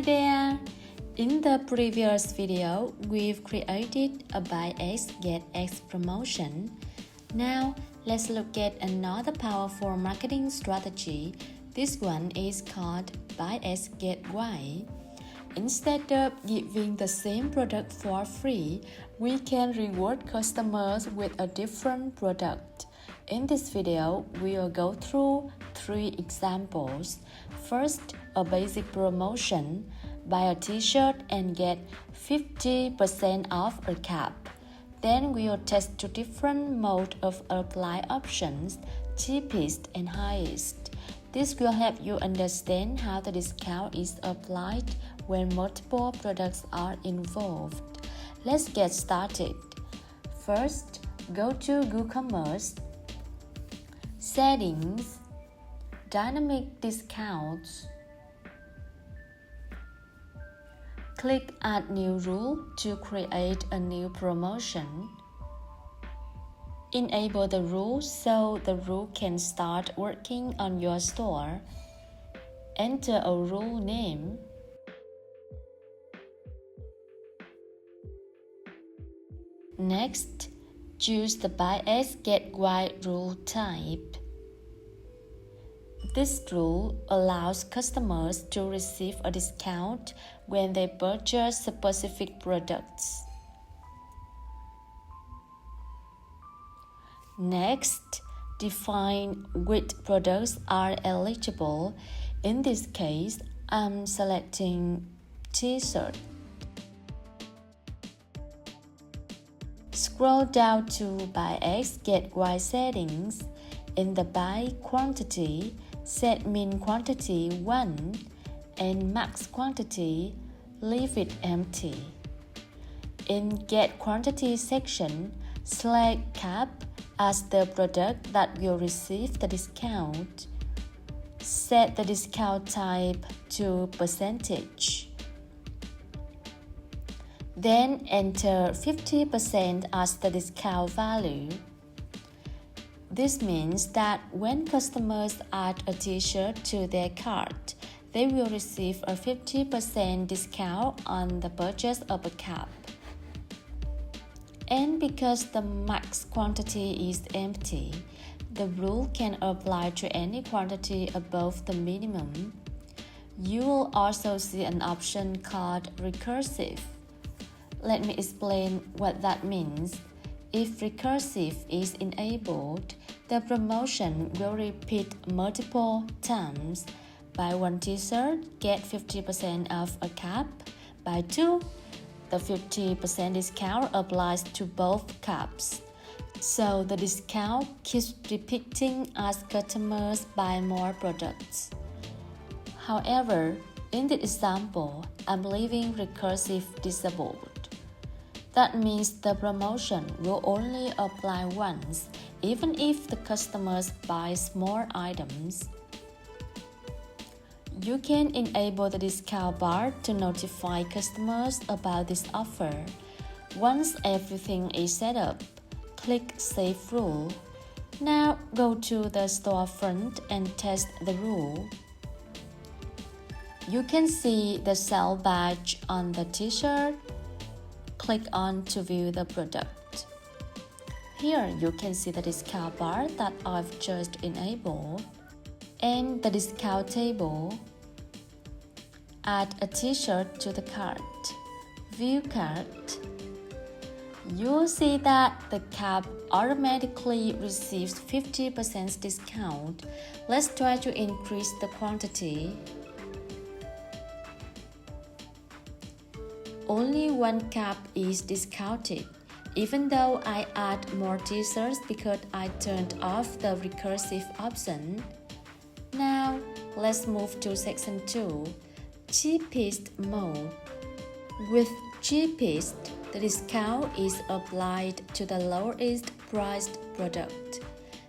Hi there! In the previous video, we've created a Buy X Get X promotion. Now, let's look at another powerful marketing strategy. This one is called Buy X Get Y. Instead of giving the same product for free, we can reward customers with a different product. In this video, we'll go through 3 examples. First, a basic promotion. Buy a t-shirt and get 50% off a cap. Then we'll test 2 different modes of apply options, cheapest and highest. This will help you understand how the discount is applied when multiple products are involved. Let's get started. First, go to WooCommerce, Settings, Dynamic Discounts. Click Add New Rule to create a new promotion. Enable the rule so the rule can start working on your store. Enter a rule name. Next, choose the Buy X Get Y rule type. This rule allows customers to receive a discount when they purchase specific products. Next, define which products are eligible. In this case, I'm selecting t-shirt. Scroll down to Buy X Get Y settings. In the Buy Quantity, set min quantity 1 and max quantity, leave it empty. In Get Quantity section, select cap as the product that will receive the discount. Set the discount type to percentage. Then enter 50% as the discount value. This means that when customers add a t-shirt to their cart, they will receive a 50% discount on the purchase of a cap. And because the max quantity is empty, the rule can apply to any quantity above the minimum. You will also see an option called recursive. Let me explain what that means. If recursive is enabled, the promotion will repeat multiple times. Buy 1 t-shirt, get 50% off a cap. Buy 2, the 50% discount applies to both caps. So the discount keeps repeating as customers buy more products. However, in this example, I'm leaving recursive disabled. That means the promotion will only apply once, even if the customers buy more items. You can enable the discount bar to notify customers about this offer. Once everything is set up, click Save Rule. Now go to the storefront and test the rule. You can see the sale badge on the t-shirt. Click on to view the product. Here you can see the discount bar that I've just enabled and the discount table. Add a t-shirt to the cart. View cart. You'll see that the cap automatically receives 50% discount. Let's try to increase the quantity. Only 1 cap is discounted, even though I add more t-shirts because I turned off the recursive option. Now, let's move to section 2, cheapest mode. With cheapest, the discount is applied to the lowest priced product.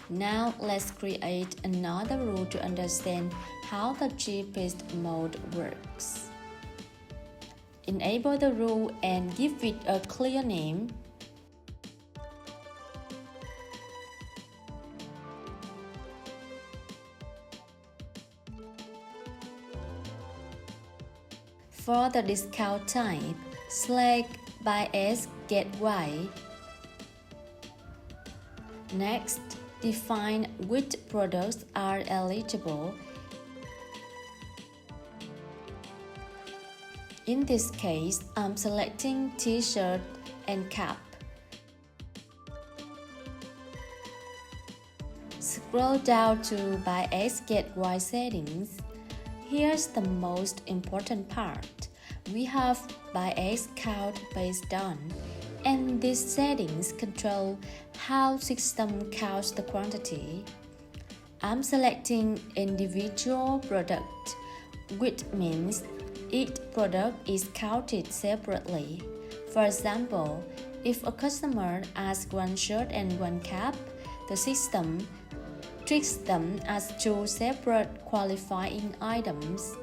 Now, let's create another rule to understand how the cheapest mode works. Enable the rule and give it a clear name. For the discount type, select Buy X, Get Y. Next, define which products are eligible. In this case, I'm selecting T-shirt and cap. Scroll down to Buy X, Get Y settings. Here's the most important part. We have Buy X count based on, and these settings control how system counts the quantity. I'm selecting individual product, which means each product is counted separately. For example, if a customer asks one shirt and one cap, the system treats them as two separate qualifying items.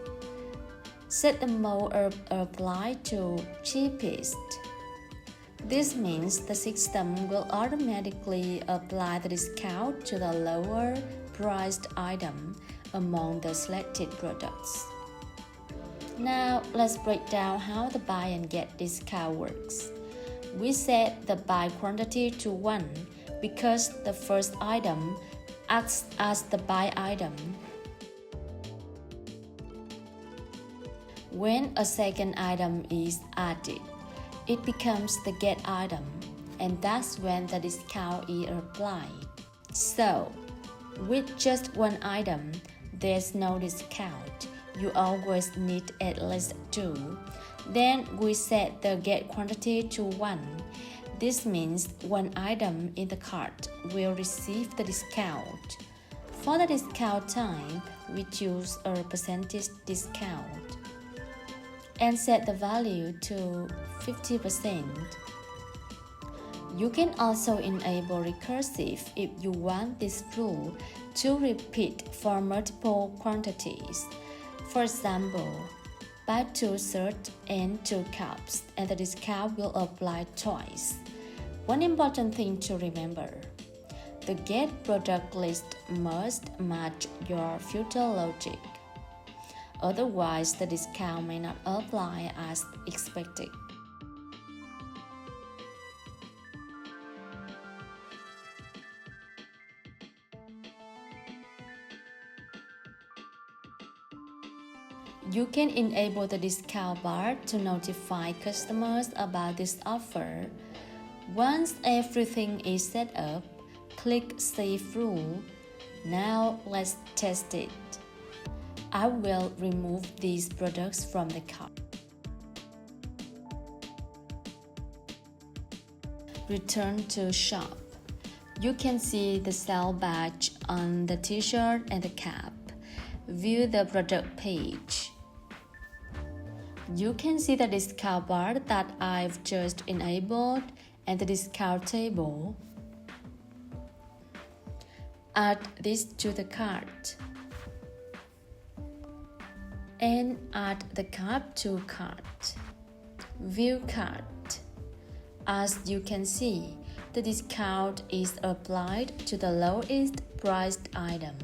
Set the mode apply to cheapest. This means the system will automatically apply the discount to the lower priced item among the selected products. Now let's break down how the buy and get discount works. We set the buy quantity to 1 because the first item acts as the buy item. When a second item is added, it becomes the get item, and that's when the discount is applied. So, with just one item, there's no discount. You always need at least 2. Then we set the get quantity to 1. This means one item in the cart will receive the discount. For the discount type, we choose a percentage discount and set the value to 50%. You can also enable recursive if you want this rule to repeat for multiple quantities. For example, buy 2 shirts and 2 caps, and the discount will apply twice. One important thing to remember: the get product list must match your future logic. Otherwise, the discount may not apply as expected. You can enable the discount bar to notify customers about this offer. Once everything is set up, click Save Rule. Now let's test it. I will remove these products from the cart. Return to shop. You can see the sale badge on the t-shirt and the cap. View the product page. You can see the discount bar that I've just enabled and the discount table. Add this to the cart and add the cap to cart. View cart. As you can see, the discount is applied to the lowest priced item.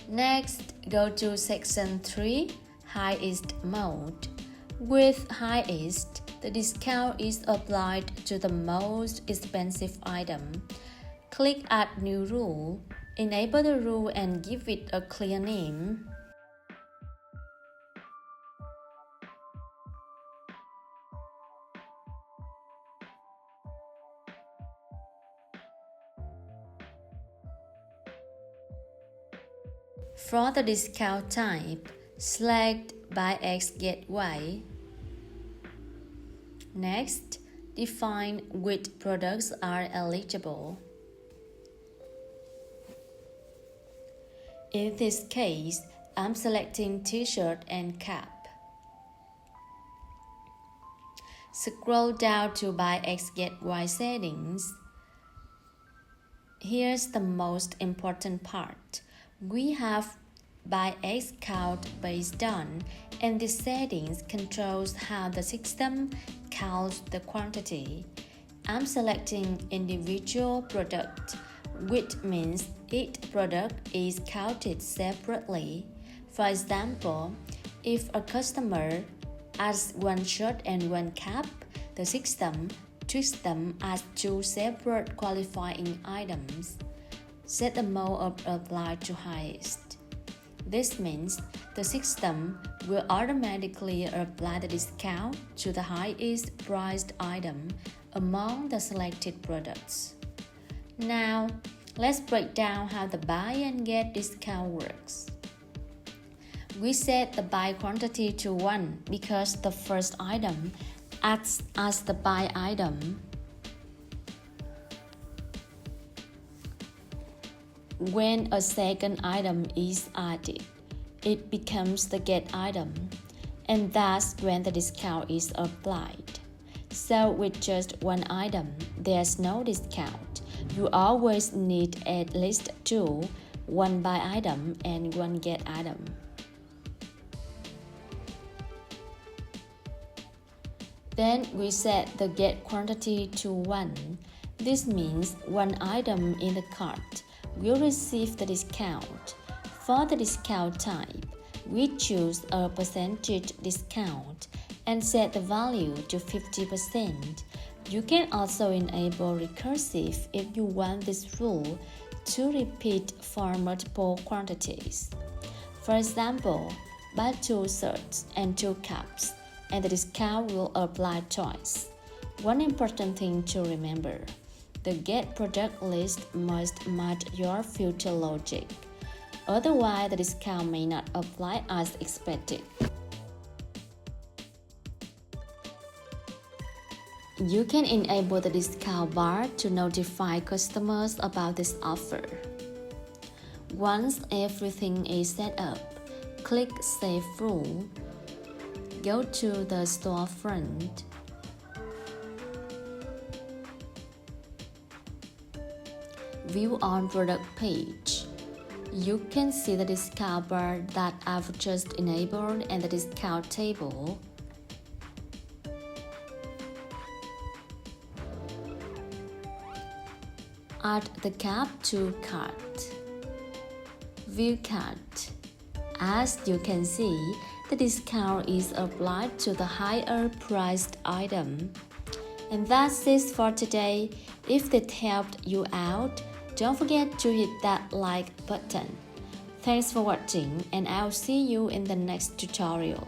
Next, go to section 3, highest mode. With highest, the discount is applied to the most expensive item. Click Add New Rule. Enable the rule and give it a clear name. For the discount type, select Buy X, Get Y. Next, define which products are eligible. In this case, I'm selecting t-shirt and cap. Scroll down to Buy X, Get Y settings. Here's the most important part. We have Buy X count based on, and the settings controls how the system counts the quantity. I'm selecting individual product, which means each product is counted separately. For example, if a customer adds one shirt and one cap, the system treats them as two separate qualifying items. Set the mode of apply to highest. This means the system will automatically apply the discount to the highest priced item among the selected products. Now, let's break down how the buy and get discount works. We set the buy quantity to 1 because the first item acts as the buy item. When a second item is added, it becomes the get item, and that's when the discount is applied. So with just one item, there's no discount. You always need at least two, one buy item and one get item. Then we set the get quantity to 1. This means one item in the cart will receive the discount. For the discount type, we choose a percentage discount and set the value to 50%. You can also enable recursive if you want this rule to repeat for multiple quantities. For example, buy 2 shirts and 2 caps, and the discount will apply twice. One important thing to remember: the get product list must match your future logic. Otherwise, the discount may not apply as expected. You can enable the discount bar to notify customers about this offer. Once everything is set up, click Save Rule. Go to the storefront. View on product page. You can see the discount bar that I've just enabled and the discount table. Add the cap to cart. View cart. As you can see, the discount is applied to the higher priced item. And that's it for today. If it helped you out, don't forget to hit that like button. Thanks for watching, and I'll see you in the next tutorial.